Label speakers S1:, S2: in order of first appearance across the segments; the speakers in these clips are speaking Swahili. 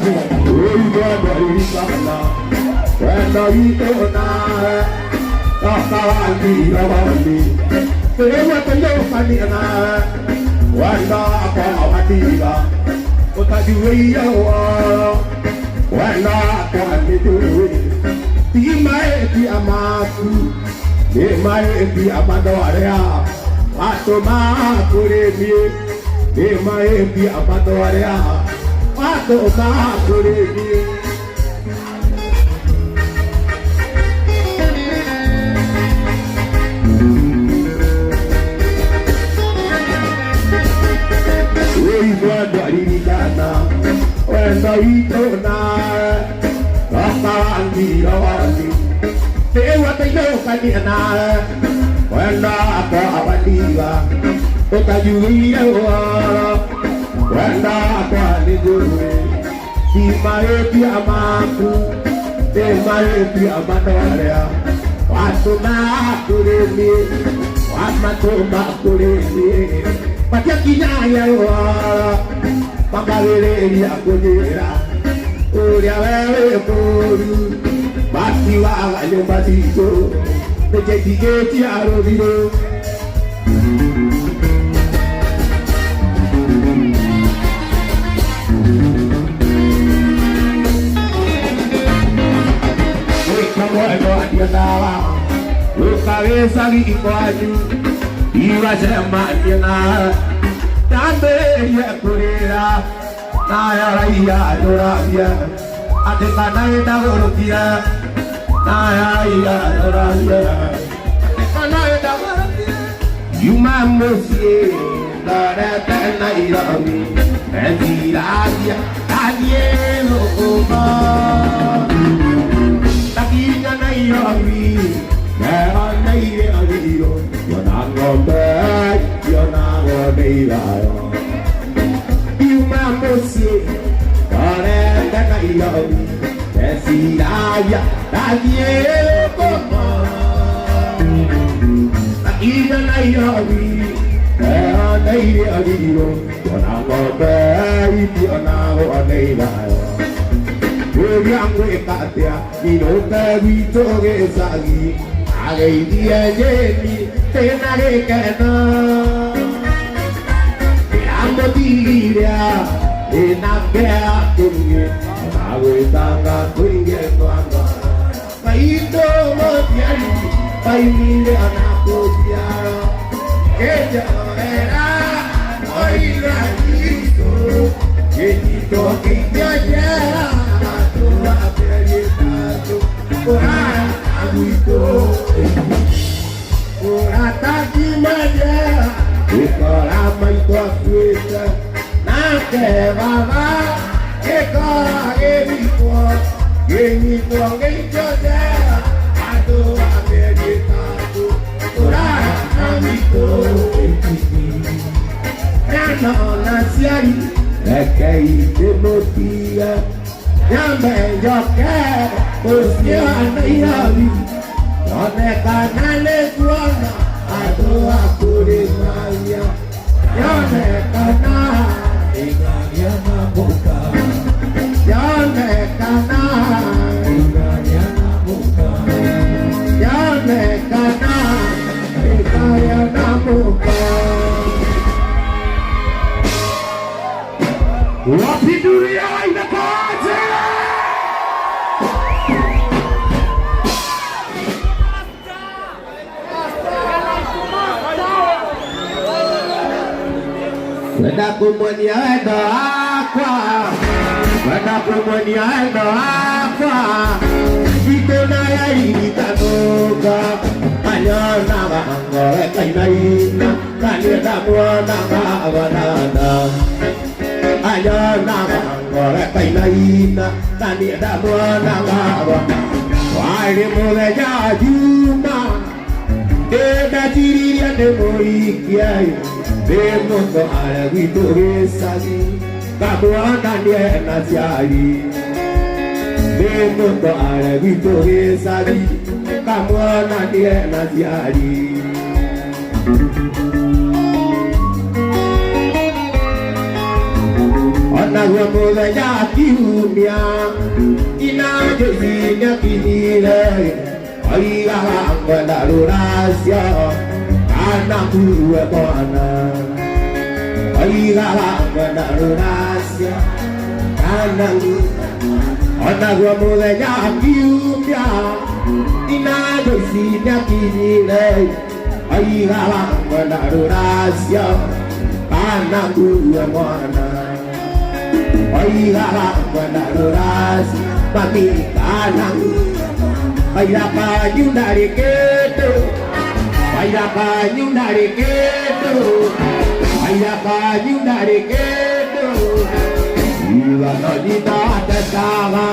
S1: Oi Guadalupe, quando itona, kawan dirawali, terima kasih kanina, wanda apa awatiga, kota juwiyawa, wanda apa mituri, timai di amaku, timai di amadoarea, atoma kuremi, timai di amadoarea, atoma kuremi. Guadalupe, wenda itona, kawan dirawali, terima kasih kanina, wanda apa awatiga, kota juwiyawa, wanda apa mituri, timai di amaku, timai di amadoarea, atoma kuremi, atoma kuremi. Patia kinyaya wa pakalele ya kujira uria wewe poru bati wa nyumba tiko tejetigeti arobiro kamo ego adianawa ukaweza likwaju iwa sema yana tambe ya kurera na ya ya dorabia atekana ida gorokia na ya dorabia atekana ida gorokia yuma mosie la rata na irami eziradia adielo oma takinya na irami na ire adiro you're not gonna be there. You might go see, but that I love you. That's it, that's it, come on. Even I love you, and I love you. You're not gonna be, you're not gonna be there. We're young, we're got there. You know that we took it, I gave the energy. Tenarikana, amodiria, enakea tunge, awetanga tunge kwanga. Kaito motiari, kaimile anakotiara. Keja era, oira ito, ketito kinyanya, atua peritato, ora aguito. Ataki maja, ikola maito afita, nake baba, ikola gemiko geitoja, atu amerikatu, ora amito etiki. Nano nasiari, ekei demotia, yambe joke, osio anayavi. Yone kanale kuona, adoa kure maya. Yone kana, iganya na boka. Yone kana, iganya na boka. Yone kana, iganya na boka. Wapi dunia inakaaje? Wenda kumwenia endo akwa, wenda kumwenia endo akwa, itona ya itanoga, anyona mangore kainaina, kanieda mwana mawanana. Anyona mangore kainaina, kanieda mwana mawanana. Wali mule jajuma, eda tiriria nemoikiayo. Demondo aragito resagi, kabuana nie nasiari. Demondo aragito resagi, kabuana nie nasiari. Anagua muda kiumia ina jesinya kinile aiga ngwana ruracia kana kuwe bwana aiga ngwana ruracia kana anagua muda kiumia ina jesinya kinile aiga ngwana ruracia kana kuwe bwana aiga ngwana ruracia mami kana Baila pañu nariqueto, baila pañu nariqueto, baila pañu nariqueto. Y la noñita te estaba,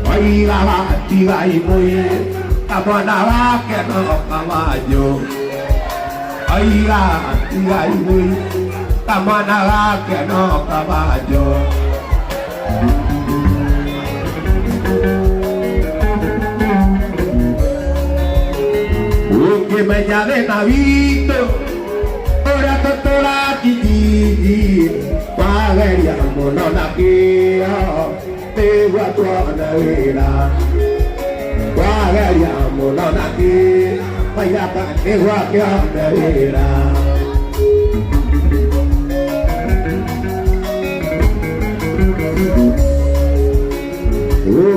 S1: baila la tira y muy, taponaba que no caballo. Baila tira y muy, taponaba que no caballo. Que me llame Navito, ora totola kiki, pagaria monona kia, te guatuana vera, pagaria monona kia, vaya pa te guatuana vera.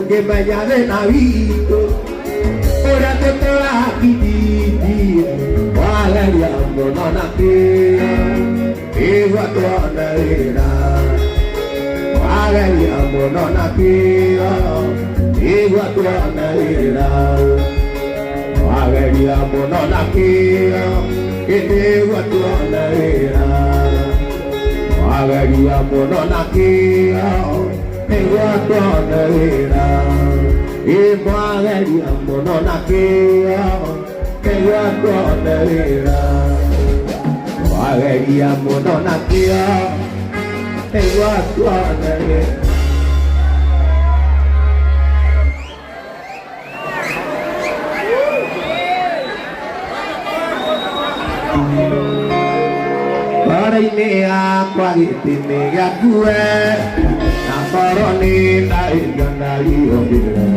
S1: Que me llame Navito, ora totola kiki. Valeria monona kia, igual tu anaira. Valeria monona kia, igual tu anaira. Valeria monona kia, igual tu anaira. Valeria monona kia, igual tu anaira. Valeria monona kia. Ella conocerá, Valeria monona kia, ella conocerá. Para ini aku lagi tinggal gue, nampaknya tak ingin obiro.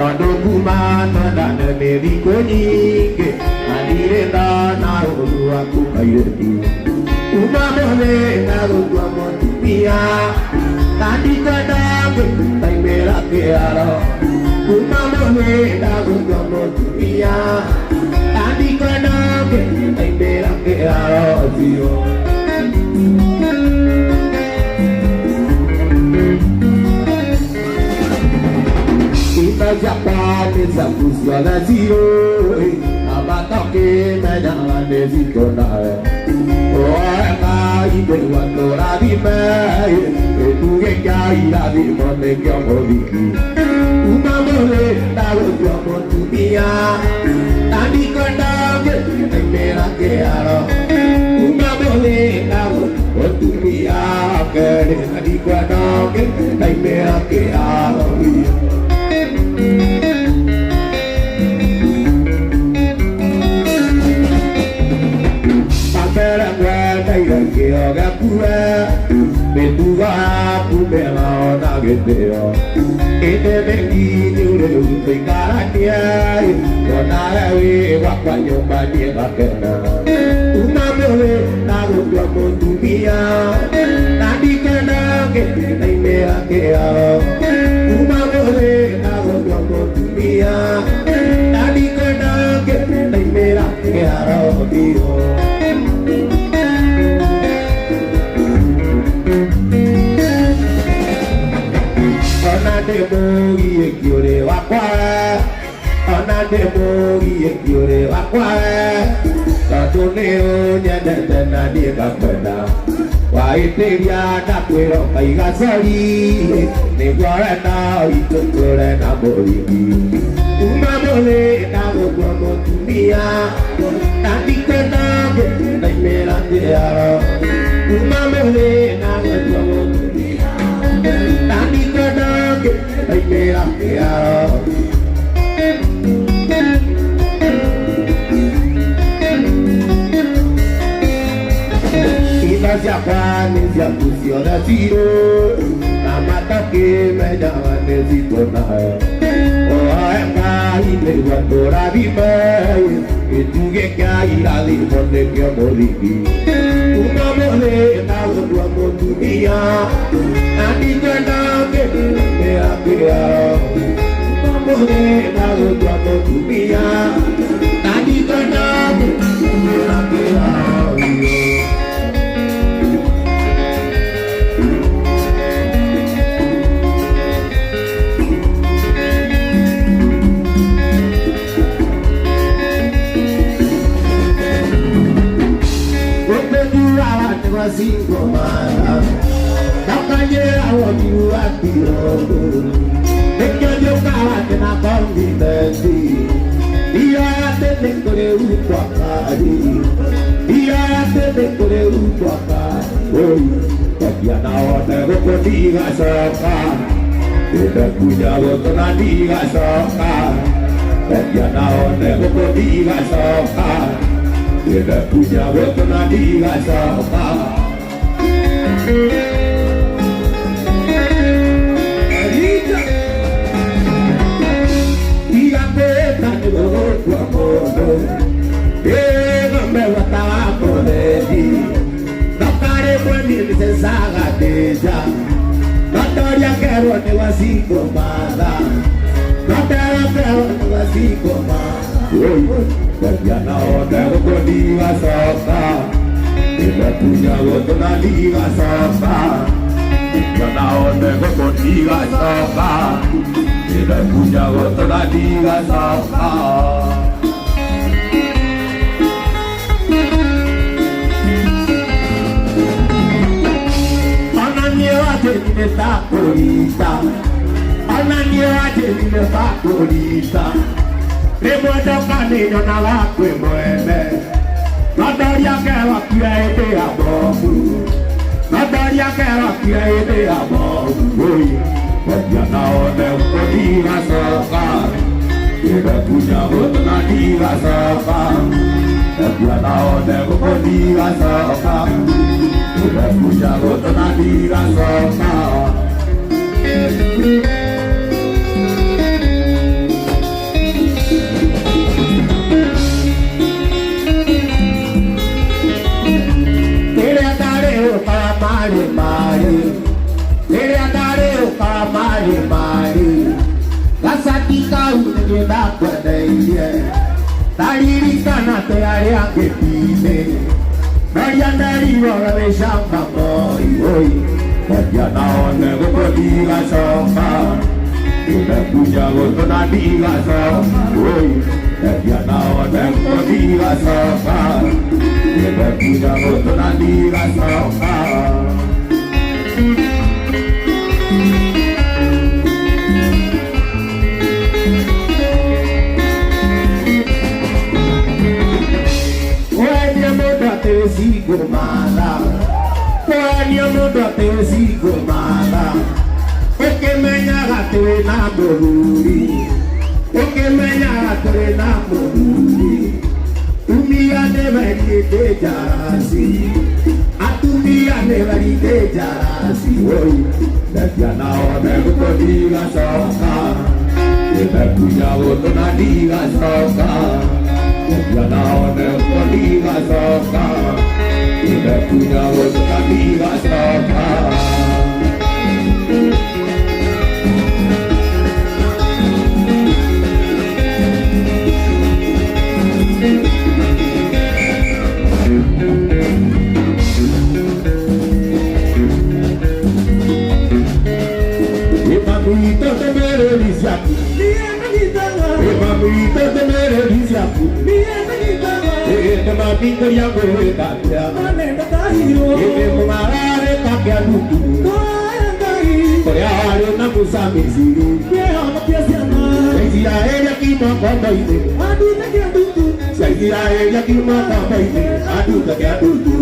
S1: Tando kumana dana meriko nyike Adirenda naro aku kayeti Umamone naro dua montupia Tadi kadang tai merah kearo Umamone naro dua montupia Tadi kadang tai merah kearo Zio Japane sa fusiona zio abatoke na jane zikona oa ibe watora di mai e tu che kai la di monte che ho visto una mole da lo mo tu mia tadi kanda che mera che aro una mole da lo tu mia che tadi kanda che mera che aro Kio gapura, betua pumela ona geteo. Ete bengi jure utai karatia, ona lewe wakwanyo badi bakena. Una mole nago dua montubia, nadi kena ke tai mea ke aro. Una mole nago dua montubia, nadi kena ke tai mea ke aro dio. Bogi e chiore wakwa, ona de bogi e chiore wakwa. Katuneo nyada dana dia kapenda, wa iteria na kwero kai gasari, ne gwara na itokore na bori. Uma mole na go mo tumia, tadi kena ke dai mera dia. Uma mole na go mo tumia, tadi kena ke dai mera dia. Japane, Dios da tiro la mata que me llama necesito nada o anga y me guardo la vida y tú que caí la limón de que morí una moneda tu amor tu mía a ti que no que me ha creado una moneda tu amor tu mía a ti que no me ha creado. Así como la calle agua tu atiro de que yo cada que na conviventi y ya te tengo de un cuacari y ya te tengo de un cuacari hoy ya no te voy contigo a socar y te cuidado con la diga socar ya no te voy contigo a socar Dia punya wetna diga sapa Dia beta de outro amor Dia me wata poledi Nakare kwani nisaga deja Natoria quero ne wasiko mala Natoria quero ne wasiko mala Ya na onda ko diga sapa Dia punya wetna diga sapa Ya na onda ko diga sapa Dia punya wetna diga sapa Ananya favorita Ananya favorita Remoto canino na l'acqua muove La doria che la chiede a bobu La doria che la chiede a bobu Perché na ode un po' di la sopa E da pugna una di la sopa Perché na ode un po' di la sopa E da pugna una di la sopa Mari Mari, ele adareu para Mari Mari, gasatika unge da kwadeie, tarika na te area que pide, Maria Mari ora me chama moi, oi, Maria na onde vou podiga sofa, ele puja gosto na diga sofa, oi, Maria na onde vou podiga sofa. Dia punya gosto na diga sopa Oye muda te sigo mala Oye muda te sigo mala Porque me llaga te enamoruri Porque me llaga te enamoruri Tumia nevari de jarasi, atumia nevari de jarasi. Oi, dia na hora eu vou diga soca, eu punya outro na diga soca. Dia na hora eu vou diga soca, eu punya outro na diga soca. Mamita te merelicia tu, mamita te merelicia tu, mamita ya me cambia, me marare cambia tu, coreano na musa mizuru, seja ella que manda ide, seja ella que manda ide, aduta que adutu.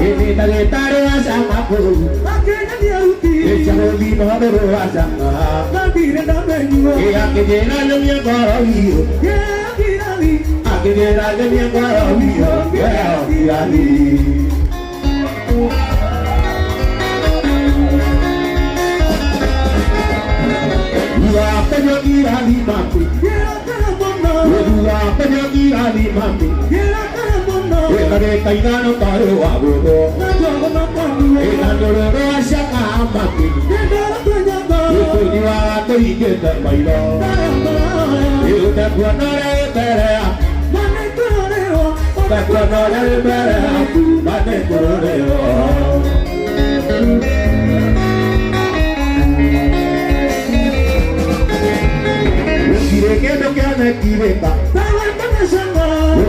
S1: Ini tadi tarik sama aku.
S2: Akhirnya dia rugi.
S1: Echalo di mana berwajah.
S2: Nanti rendah menjual.
S1: Iya kejenan yang karawi.
S2: Ya kirali.
S1: Kejenan yang karawi. Ya kirali. Dua penyakit ali mati. Dua penyakit ali mati. Mereka ingat tahu aku. Ingat dulu rasa mati. Itu jiwa tu ikut terbayar. Itu tak kuat nara berea. Tak kuat nara berea. Mana kureo. Kire ke do kya na kire ta.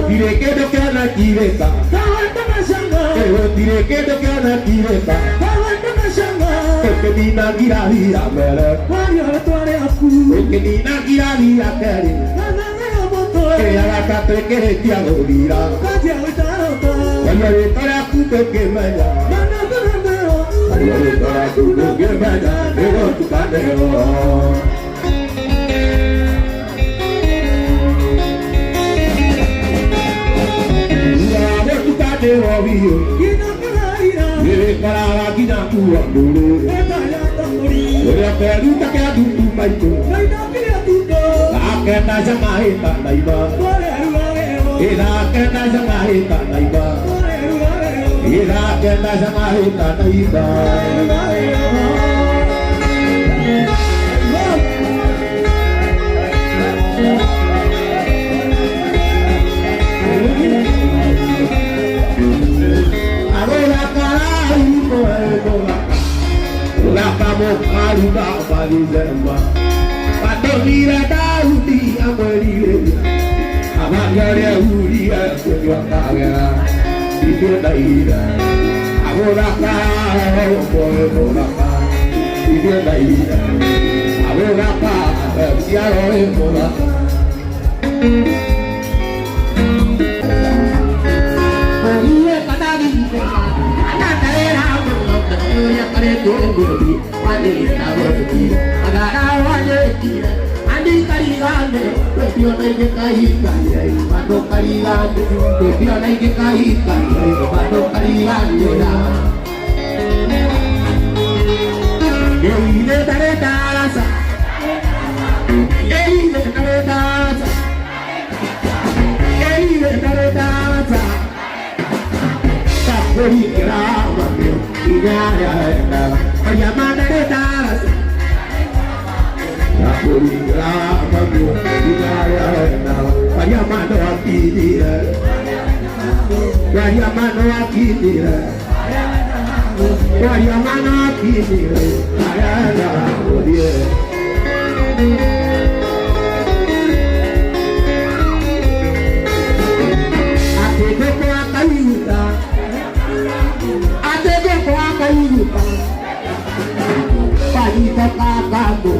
S1: Tire ke do kya na kire ta. Tire ke do kya na kire ta. Que dina gira gira mere. Que dina gira gira mere. Que haga cate que te hago gira. Cuando le para tu que me da. Cuando le para tu que me da. Pero tu cadero. Ele para aqui na tua dor. Ele pergunta que a do tu vai tu. A que tá jamaita naiba. Ele que tá jamaita naiba. Ele que tá jamaita naiba. Aruda Palizema Patonira Daudi Amarire Amagare Uria Kuwakagera Ida Agoraka Agoraka Ida Agoraka Siaro Agoraka Maria Kadari Anatara Ya kare dongori andi tawati agara wajeti andi karigane pio nai kai kai pado karigane pio nai kai kai pado karigane na Eile tare darasa Eile tare darasa Eile tare darasa Tapori grava Ayamana de das Napoli grava Ayamano aqui Ayamano aqui Ayamano aqui Panita kakabo,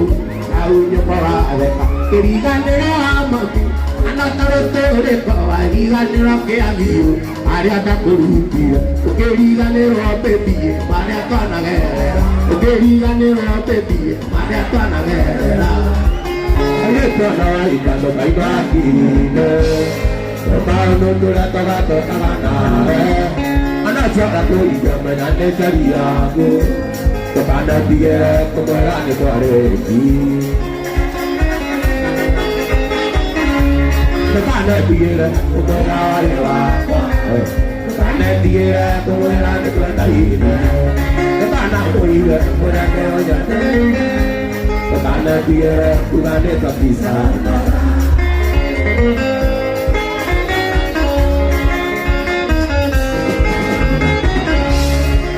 S1: aunya para aleka. Kiriganera amatu, anatarotere kawaliganera ke agiyo. Ariata kurupia, kiriganera pepiye, mane atana gerera. Kiriganera pepiye, mane atana gerera. Ayetana ikando kaibakine, tomando tura togato kamana. Anachaka kuiga menane chariago. Kepada dia keberan itu rezeki. Kepada dia keberan itu kepada dia keberan itu ini. Kepada dia keberan itu kepada dia bukan itu bisa.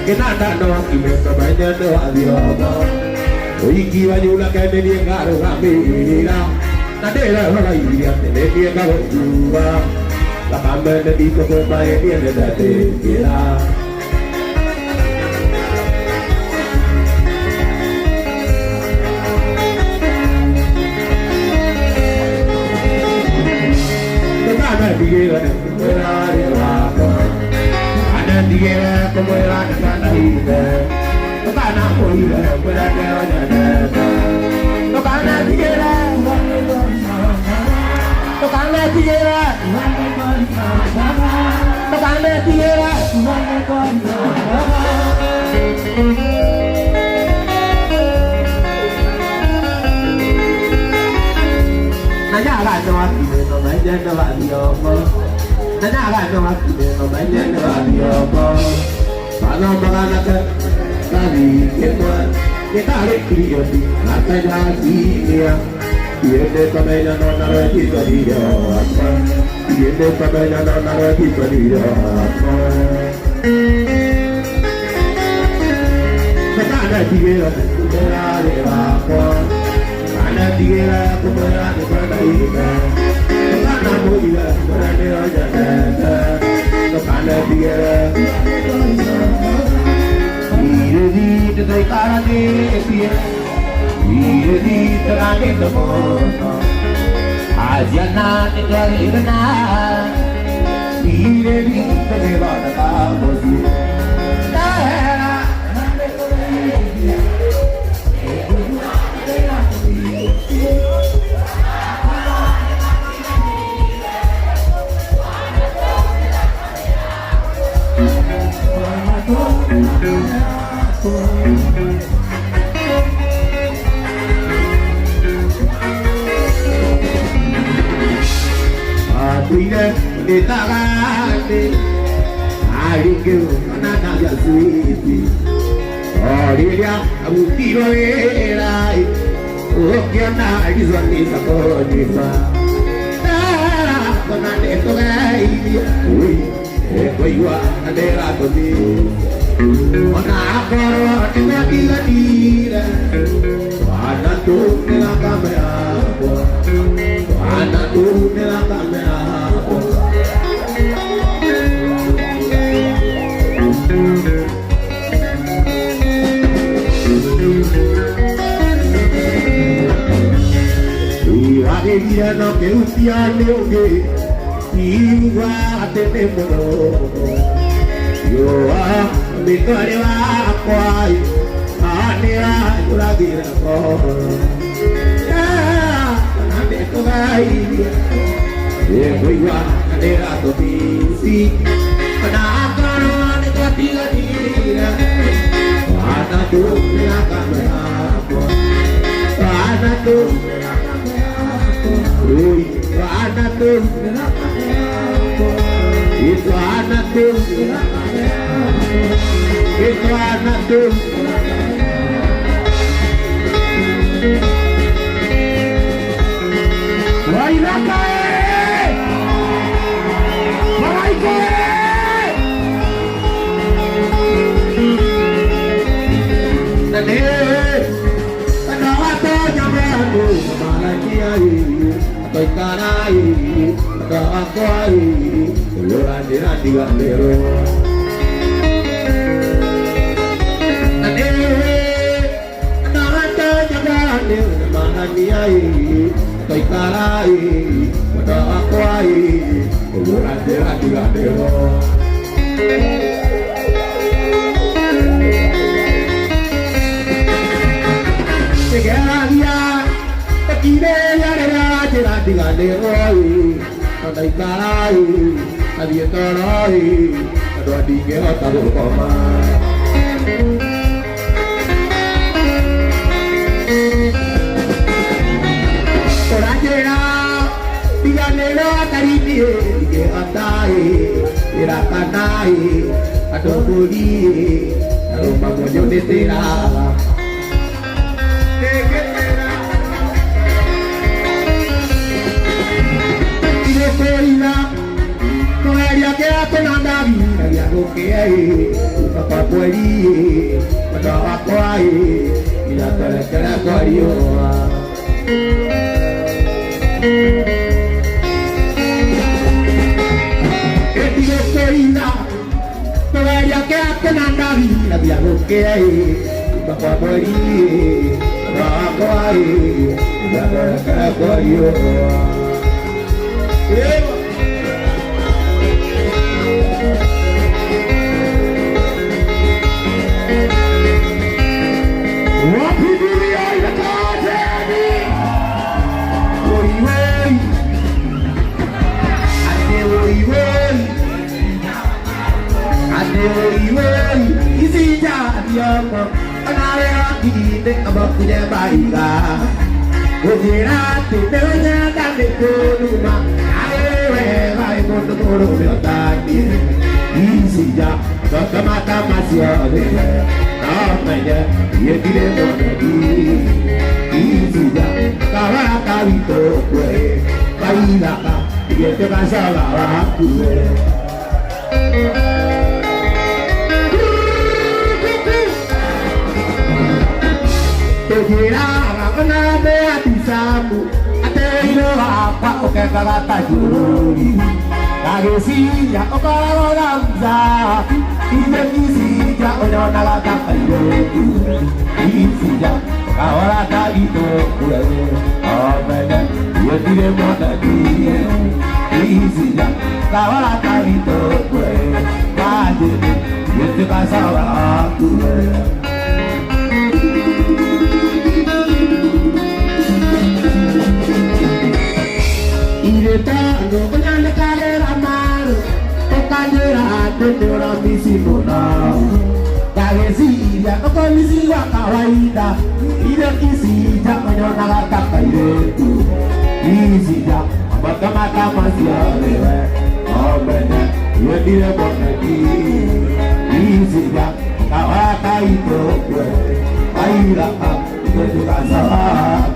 S1: Kita tak doa kita kebanyakan doa dia. Oiki wajula kene dia karo kamera. Nadera horai dia kene dia karo jua. La kamera di toko mai dia date kira. Kita nak dia kene dia. Ada dia como era de Canaíba. No cana moída, fuera de Oñaneta. No cana tiguera, no cana tiguera, no cana tiguera. Nanya ga no akide no manje no adioko. Nanya ga no akide no manje no adioko. Pano magana ka kali ketwa ketare kriyo di natanya dia. Yende kamena no nare kitariyo apa. Yende kamena no nare kitariyo apa. Kana tigera kera le apa. Kana tigera kera le Canaíba. Kana moira kera le Oñaneta. Kana tigera Iredi te cara de pie. Iredi te la de moto. Ajiana te garina. Iredi te va da cabosi. Cuida de tagate, arique, nada de suíte. Orelha, a butiro era, o que anda desorganiza coisa. Quando a neto vai, ui, é coisa a dela comigo. Quando a coroa tem a vida tira, quando a tudo na câmera, quando a tudo na câmera. Alegria não que o piano e até demorou. Eu me correu a pai, a minha curadeira fora. Na beco vai, eu fui a cadeira do bici, na coroa de capilaria, na dúvida na câmera, na dúvida. Oi, anak tu, itu anak tu, itu anak tu. Wahai rakyat, wahai rakyat, nanti, kenapa tu jangan tu malah kiai. Toy carai, da aquai, olhar de galero. Ane, na ta jagane, mananiai, toy carai, da aquai, olhar de galero. Chegaria, aqui diga de hoy, cuando hay caray, nadie caray, cuando hay que matar por comer. Por allá, dígale la cariño, que atai, era canai, a todo día, a los vamos yo de será. No había que hacer nada, había lo que hay, papá puede, trabajo ahí, y la cara cuario. El tío Corina, no había que hacer nada, había lo que hay, papá puede, trabajo ahí, y la cara cuario. siamo anare occhi di abocchi di bariga Ugirati nella dame columa Awe vai mondo moro mio tati Isi già Tocca mata masiode No meglio Io ti devo di Isi già Kawara kawito kwe Kaila ka Io te kasala wakue Ugirara Aname atisamu Ateiro apa Oke karata jururi Kagesinya okara ramza Ide kisija Onyona lata kayoku Isija Kawara kaito kue Omega Yedire monadi Isija Kawara kaito kue Majini Yedire kasawa kue Iretano Konyane kalera maru Okanyera Tendora misimona Kagesiya Okomisi wa kawaida Ide kisija Onyona lata kairetu Isija Amakamata masialewe Omene Yedire moneki Isija Kawaka itokwe Airaka Yedire kasawa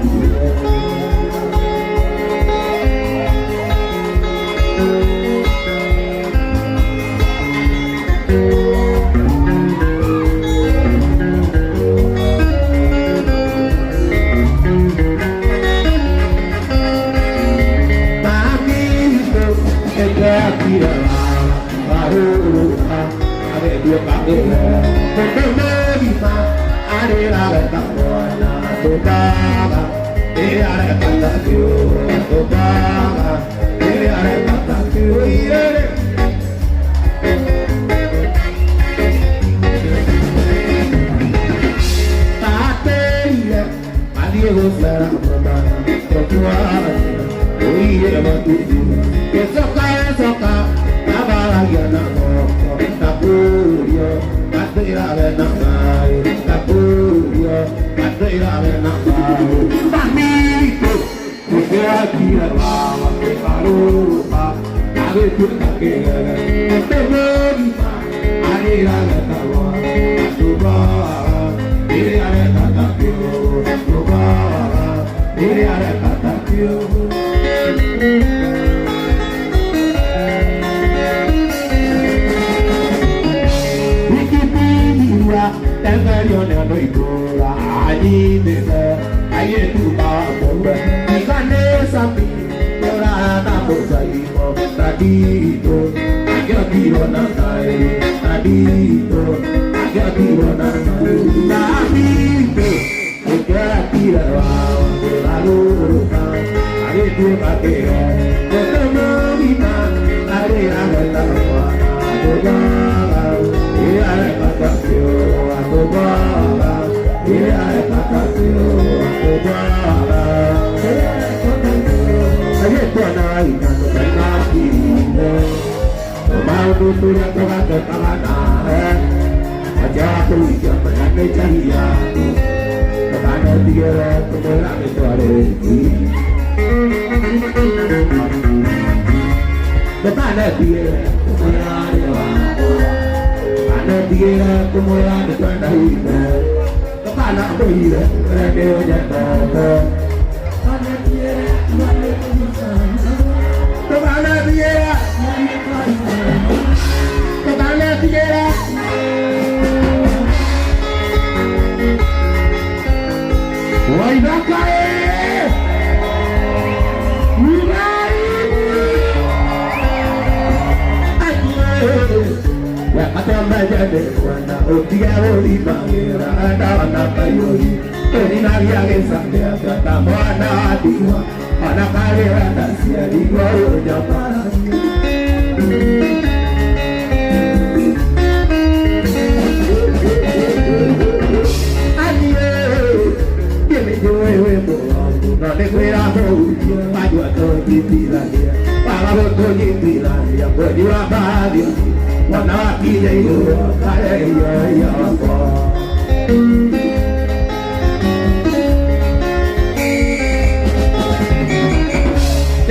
S1: Te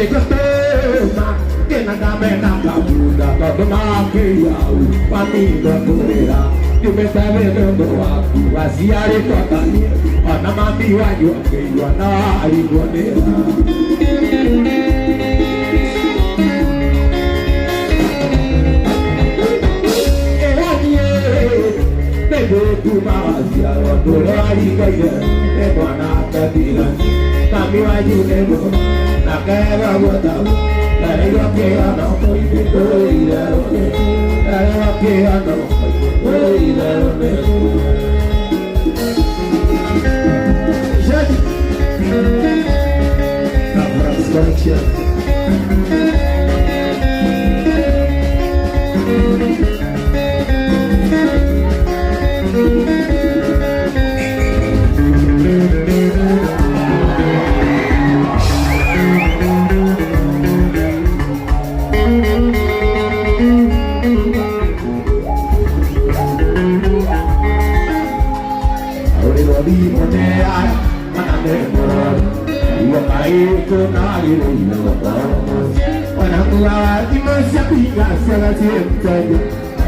S1: gostoma, que nada me da cabuda, todo mal que eu, pra mim não correrá. Tu me está vendo aqui, vazia de tua caminha, ana mamia eu que eu na iguaneira. Tu vazia, eu adoro a igreja, é boa tira, caminho ajuda, na quebra bota, daí eu que eu não foi de doida, daí eu que eu não foi de doida, gente, na França,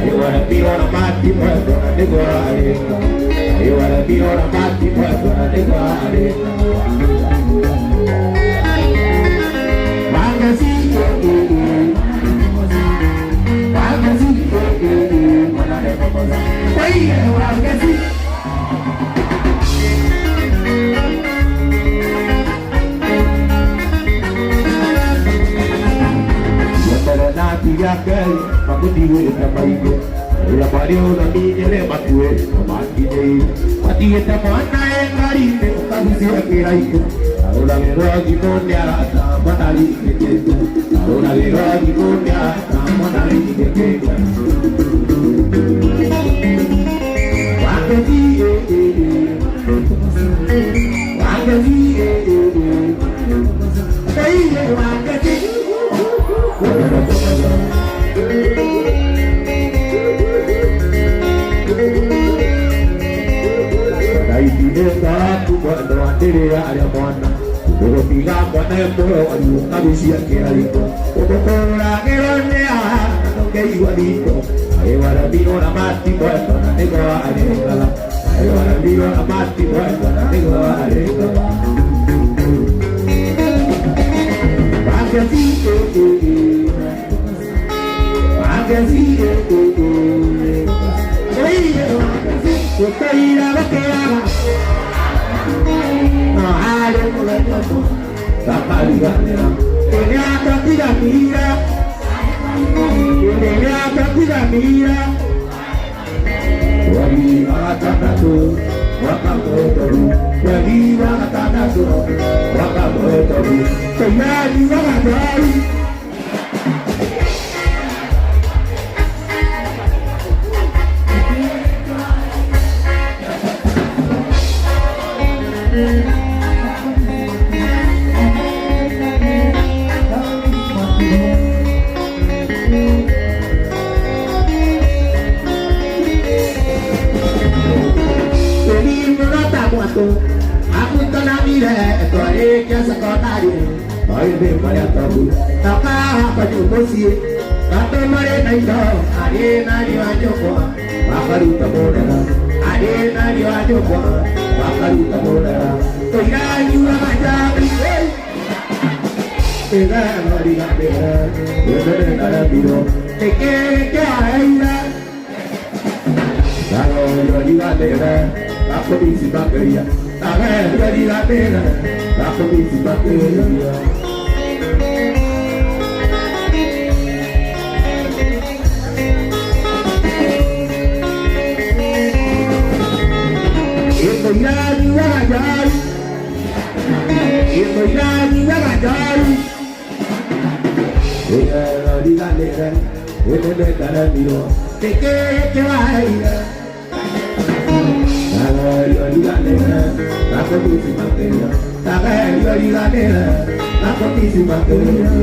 S1: I wanna be on a party, but I go I wanna be on a party, but I go aku diwe tapaiko ela pariu na minha ele batue mati dei mati eta mana engari te kabusi akiraiko ahora vero aquí con ya ta matali que ahora vero aquí con ya ta matali que wakati tu quando andare a mona Uro tiga mona moro ayu kabisia keralito Obo kora keronea no ke igualito Ai wala bino na mati quando na nego arekala Ai wala bino na mati quando na nego arekala Wakati Kokaira bakera no hale koleto kapali ganera ene akapira mira wali atatato wakamoto wali atatato wakamoto tayari wakadari aku tenang mire tuare que secretari ai be maria tabu taka apa jumosi kato mare naito are nari wajoko bakaru tamodera are nari wajoko bakaru tamodera to ya yura majabi pega mari gabera bere nara biro teke ke aira dalo yori gabera aku bisi bakeria Tagar dari la pena, aku bisi bakeria. Itu yani wajari, itu yani wajari. Ella lo diga nera, itu dekara miro, teke kewaira. Tagar di ganera, aku bisi bakeria. Tagar di ganera, aku bisi bakeria.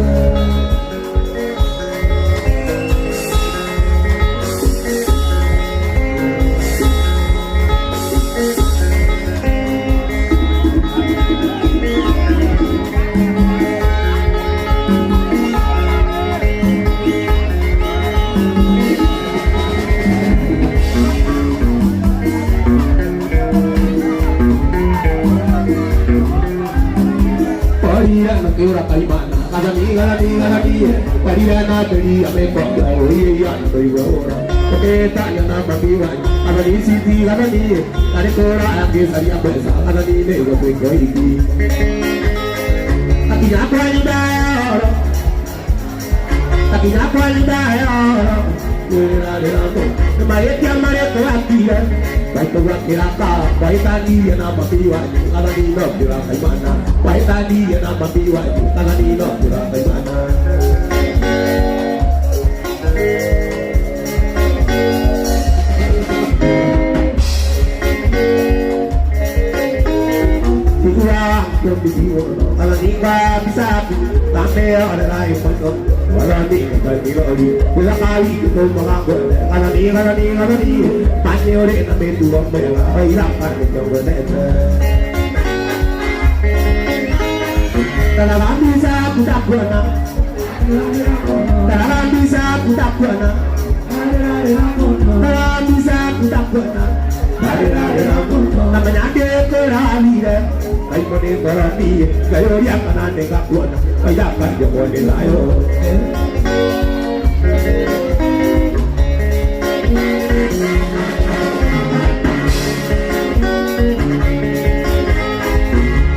S1: Paria na kura kaimana Kalani Paria na teria me koka Oye ya na toiwa ora Oke tanya na mabiwa Kalani siti kalani Kare kora ake saria pesa Kalani me gote koiki Takinya kwa libaya Takinya kwa libaya Maretia mareto akia Baito wakiraka Baitani na mabiwa Kalani no kura kaimana Baitani na mabiwa Kalani no kura kaimana Kalani ka bisabi Tame adalah yang pantau Kalani kalani lori Bila kali kita mengaku Kalani Tanya oleh nama tuan mereka Baiklah kita berneta Dalam bisa budak buana Dalam bisa budak buana Dalam bisa budak buana Namanya dia kerani deh Ay mone kerani Gayo yang kanan dekat buana Kaya kan dia boleh layo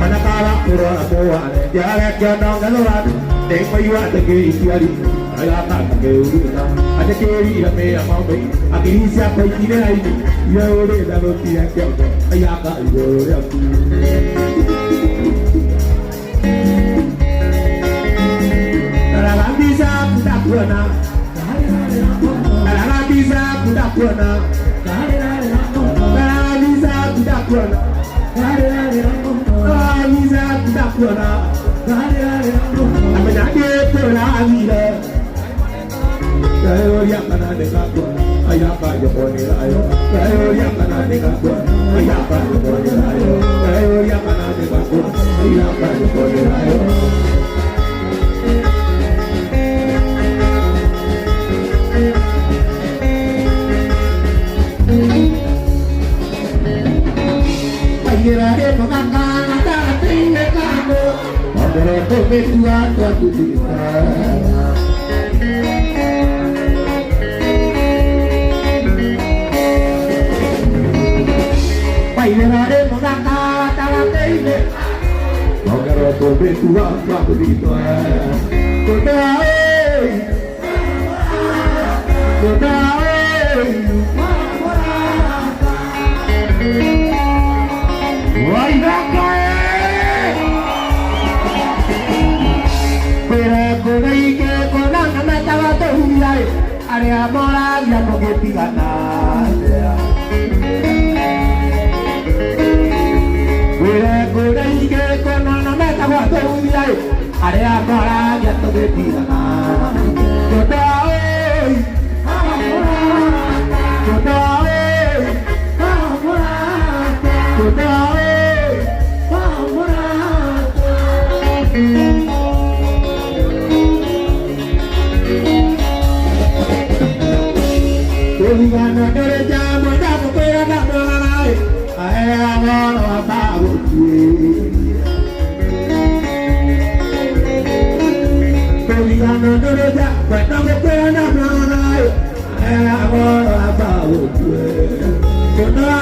S1: Manakala pura apuan Dialek janang galuran Deng mayuat tege istiari Ayatan tege urutan Ada kiri dame amau bayi Akhiri siapa ikine ini Ya udah dalam tiang jauh Ayaka udah aku Dalam bisa budak buana Dalam bisa budak buana Dalam bisa budak buana Dalam bisa budak buana Apa jadi pelagi dah Gayo yang kanan dekat buana Ayaka jeponi layo Gayo yang kanan dekat buana Ayaka jeponi layo Gayo yang kanan dekat buana Ayaka jeponi layo Kira-kira pengakan ada tinggal kamu Magere kobe tua tuatu cinta Kira-kira pengakan ada tinggal Magere kobe tua tuatu cinta Kota Wai dakae Pere kodai ke kodang mata watu hulai Area mola ya moge pigana Pere kodai ke kodang mata watu hulai Area mola ya moge pigana Kota oi Kota oi Kota oi Gana dere jamo da ko pera da manai ae amoro ababu Gana dere jamo da ko pera da manai ae amoro ababu Kona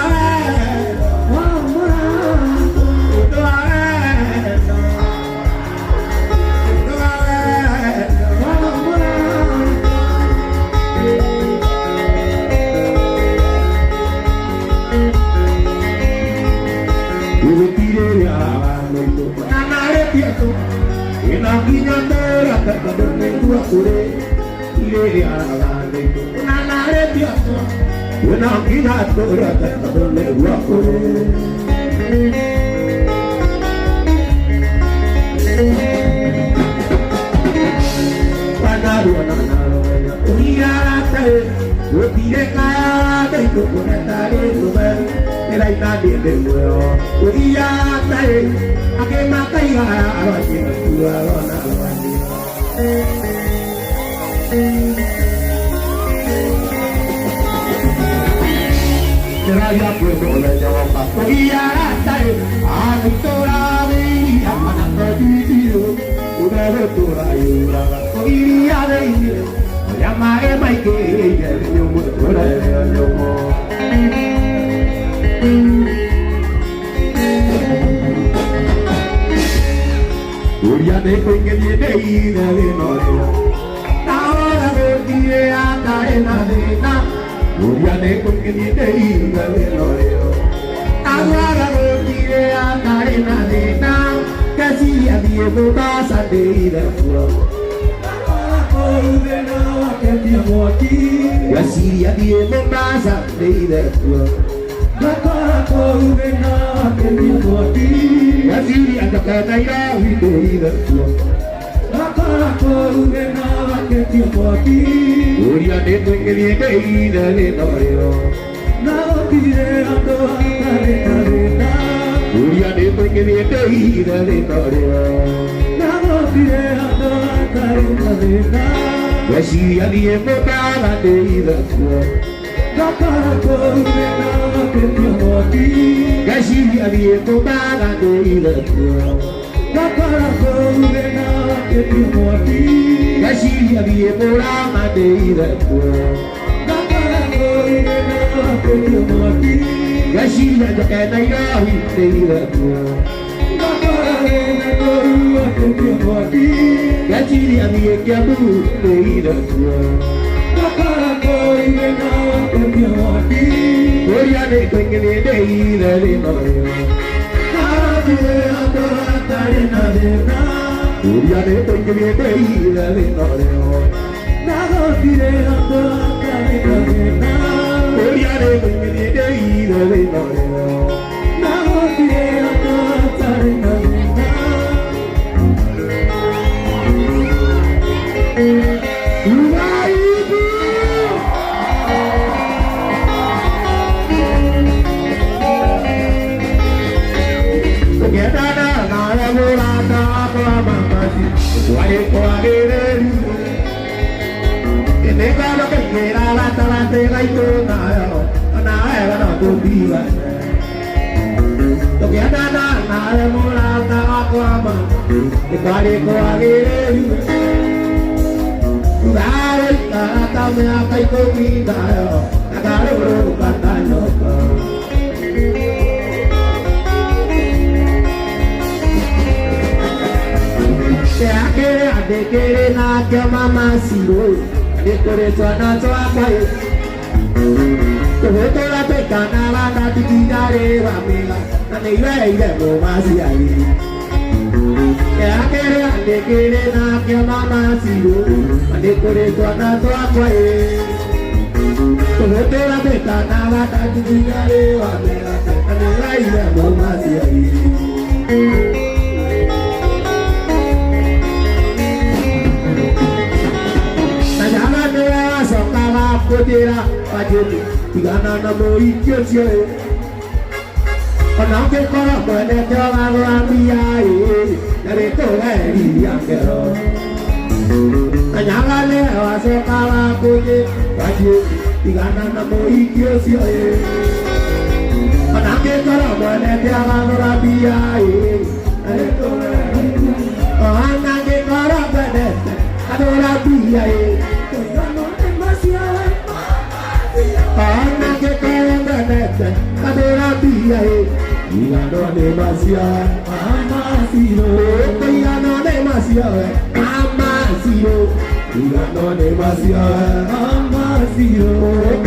S1: Seraya puedo le llevo pa' like it, you would no more. Uriya de koi ke ye dei na le no re. Tawara go diye ata na de na. Uriya de koi ke ye dei na le no re. Tawara go diye ata na de na. Kasi adiye go ba sa dei da furo. Kasi adiye go ba sa dei da furo. Asiri atakana ya hidoi tua. Uria de tengeri dei dale norio. Uria de tengeri dei dale norio. Asiri adie motala dei tua. Gashi adiye to baga dei da tua. Gashi adiye to rama dei da tua. Gashi adiye na yahi dei da tua. Gashi adiye kyabu dei da tua. Uriya de tengeri dei dale norio. Uriya de tengeri dei dale norio. Uriya de tengeri dei dale norio. De querer na que mama siro, de coreto na tua pai. Todo la pecana la na tigare va mela, na ne vai de mama siari. De querer na que mama siro, de coreto na tua pai. Todo la pecana la na tigare va mela, na ne vai de mama siari. Kotera pajeti tigana na moi kyoche ona ke kora bane jawa ambia dare to eri yakero anyala le waso kala koje pajeti tigana na moi kyoche ona ke kora bane jawa ambia dare to ona ke kora bane adora bia Ana que caramba neta, adora bia Ia no demasiado, amasiro Ia no demasiado, amasiro Ia no demasiado, amasiro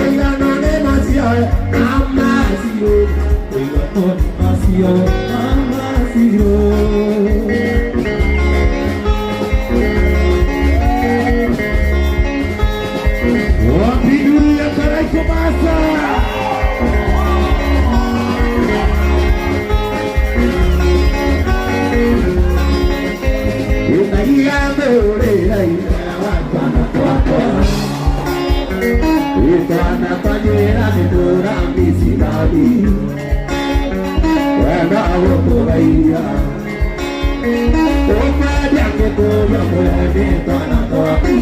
S1: Ia no demasiado, amasiro Ia no demasiado, amasiro Itana panyera de dora misidadi, wena wotoraia. Opa jange toya mwene tana toaku.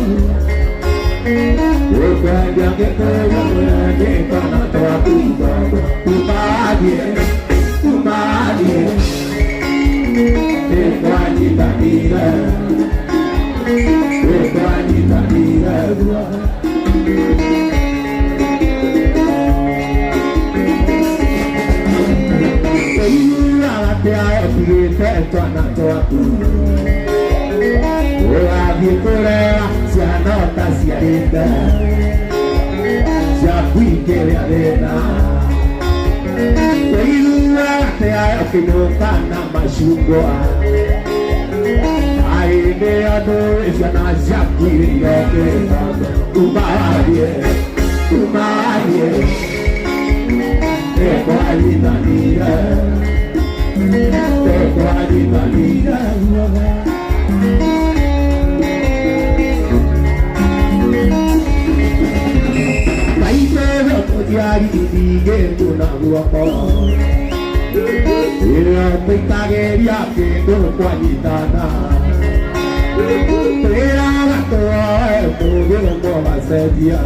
S1: Opa jange toya mwene tana toaku. Tumadie, tumadie, ekwani tanira, ekwani tanira. twana twaku ũgathiĩ kũrera ciana ũtaciarĩte ciakuingĩrĩa thĩna ũiguaga teayo kĩnyũka na macungwa aĩndĩ andũ ciana ciaku irĩokĩra umarie ekwarithanire maitero tũtiarithinigĩtwo na guoko ĩrĩa tũikageria kĩndũ kwanyitana twĩraga tũoe tũgĩrũmwo macenjia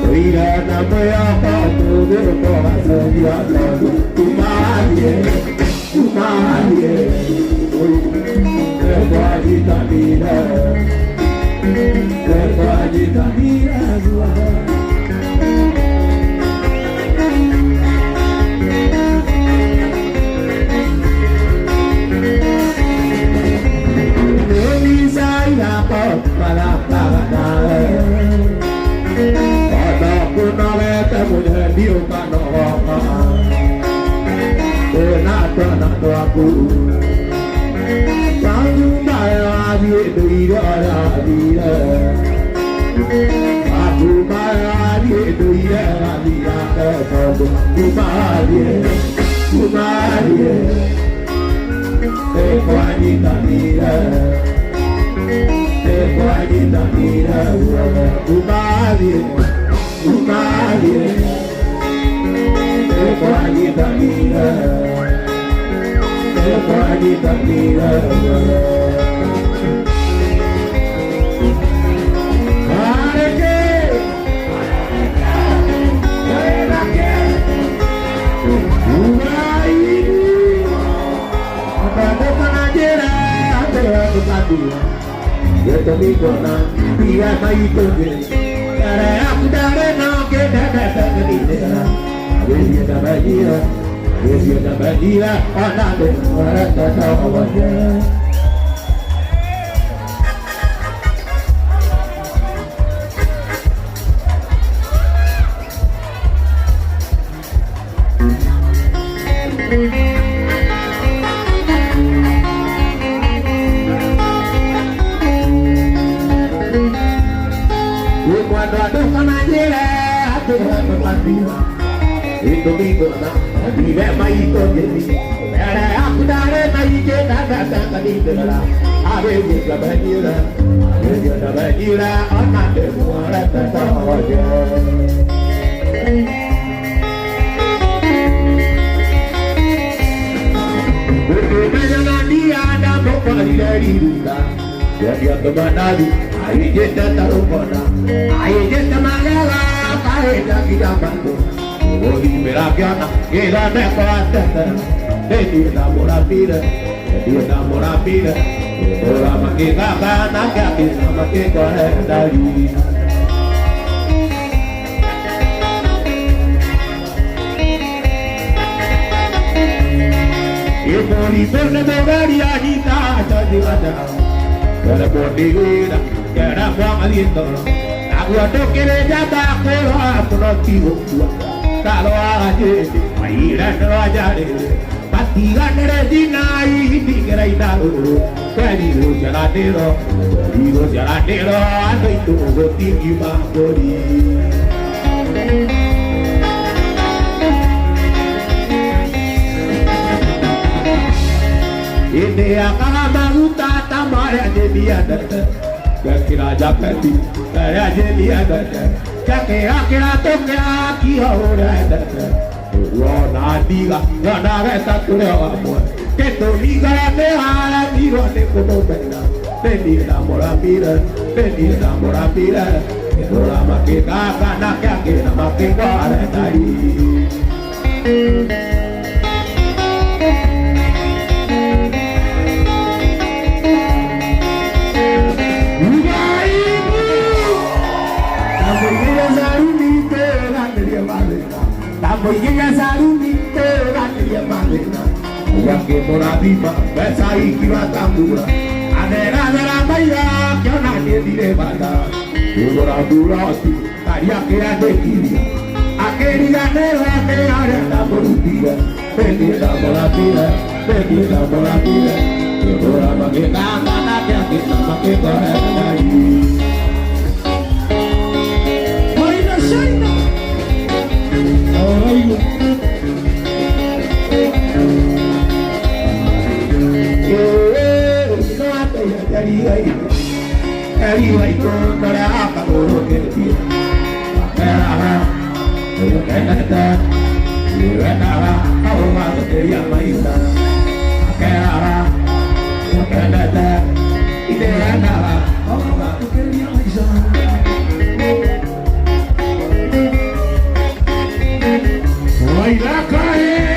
S1: twĩre na mwĩoko tũgĩrũmwo macenjia tondũ tumarie ekwanyitanire guoko twana twaku Pangumaya adhiye adhiye Pangumaya adhiye Kumarie ekwanyitanire Kumarie ekwanyitanire que por arriba ves ahí que va tan dura adera de la maya que a nadie le va a dar dura dura haría que a de tiria aquella negra que hará la política perdida por la vida perdida por la vida que por la maqueta nada que aquí está maqueta ahí
S2: Marina Shaina.
S1: Arriba y con para apago lo que tira. Pero que nada, y nada, ahora lo que llama isla. Que nada, que nada, y de nada, ahora lo que llama isla. Hoy la cae.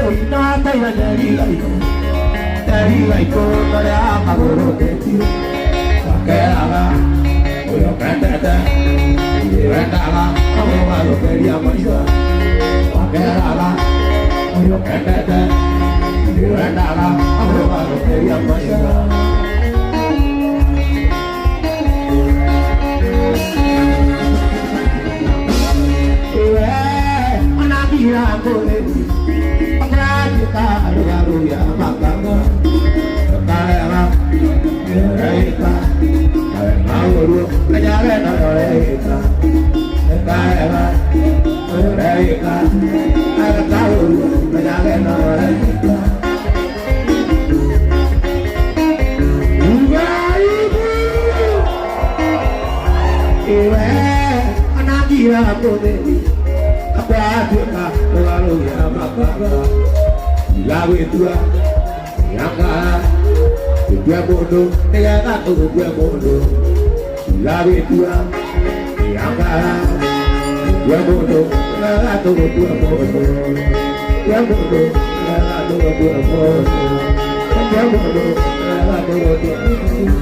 S1: Hoy nada y la arriba y con para apago lo que tira. Que nada, hoy lo que nada, y de nada, ahora lo que llama isla. Que nada, hoy lo que nada, y de nada, ahora lo que llama isla. La aventura, la cara, tu mundo, ella da todo tu mundo. La aventura, la cara, tu mundo, ella da todo tu mundo. Tu mundo, ella da todo tu mundo. Tu mundo, ella da todo tu mundo.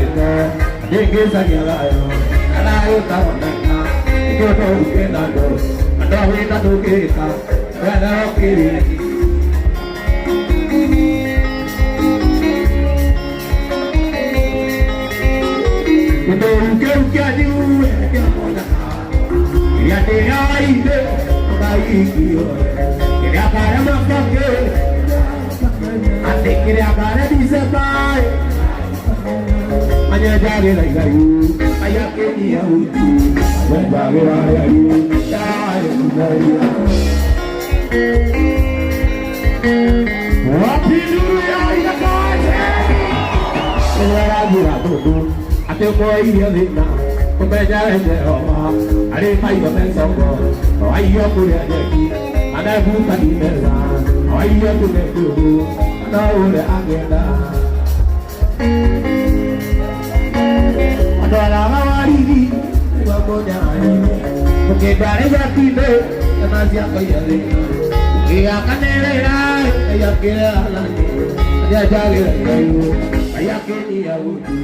S1: ito Digi sa galayo Alayo tawanaka Ito to ukenado Adawi na tukita Wala kiri Ito uke Ya te aide Baikio Kira para makake Ate kira para disabai Anya jage lai gayu Ayake ni auti Anya jage lai gayu Jage kunaya Happy New Year ina kaje Kira gira todo Ate koi dia lena Kumbeja ende oma Are mai ba men songo Ayo kuya jeki Ana buta di meza Ayo kuya kudu Ana ule agenda Adala mawaridi Wakonya ayine Mukebare jatine Yana siapa yale Kia kanere rai Aya kira alani Aya jale ayo Aya kini ya udu